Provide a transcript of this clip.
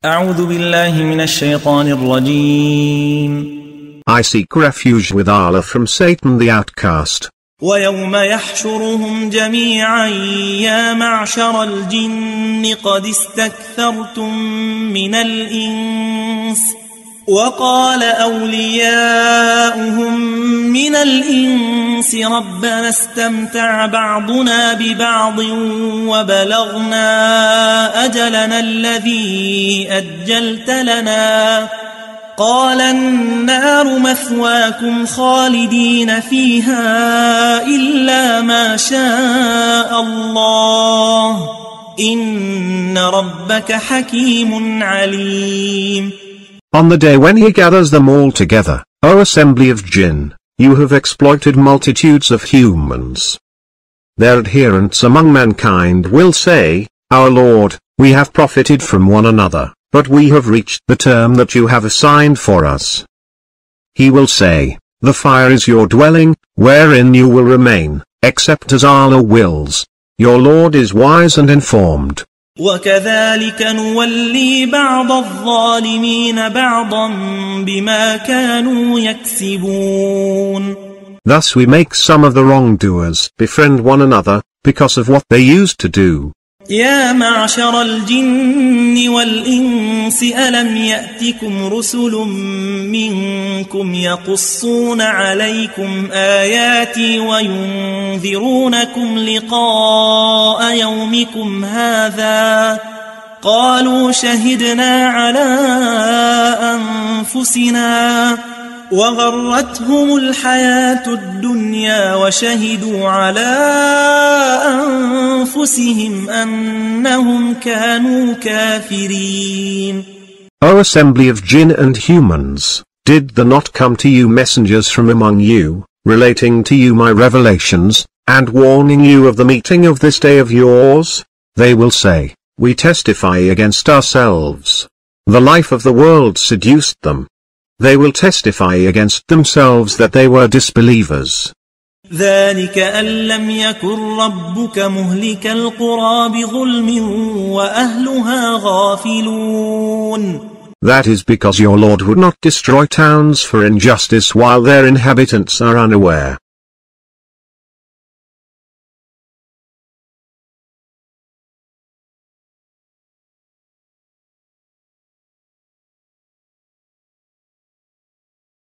أعوذ بالله من الشيطان الرجيم. I seek refuge with Allah from Satan the outcast. ويوم يحشرهم جميعا يا معشر الجن قد استكثرتم من الإنس وقال أولياؤهم من الإنس ربنا استمتع بعضنا ببعض وبلغنا أجلنا الذي أجلت لنا قال النار مثواكم خالدين فيها إلا ما شاء الله إن ربك حكيم عليم. On the day when he gathers them all together, O assembly of jinn, you have exploited multitudes of humans. Their adherents among mankind will say, Our Lord, we have profited from one another, but we have reached the term that you have assigned for us. He will say, The fire is your dwelling, wherein you will remain, except as Allah wills. Your Lord is wise and informed. وكذلك نولي بعض الظالمين بعضا بما كانوا يكسبون. Thus we make some of the wrongdoers befriend one another, because of what they used to do. يا معشر الجن والإنس ألم يأتكم رسل منكم يقصون عليكم آياتي وينذرونكم لقاء يومكم هذا قالوا شهدنا على أنفسنا وغرتهم الحياة الدنيا وشهدوا على أنفسهم أنهم كانوا كافرين. O assembly of jinn and humans, did there not come to you messengers from among you, relating to you my revelations, and warning you of the meeting of this day of yours? They will say, We testify against ourselves. The life of the world seduced them. They will testify against themselves that they were disbelievers. ذلك أن لم يكن ربك مهلك القرى بظلم وأهلها غافلون. That is because your Lord would not destroy towns for injustice while their inhabitants are unaware.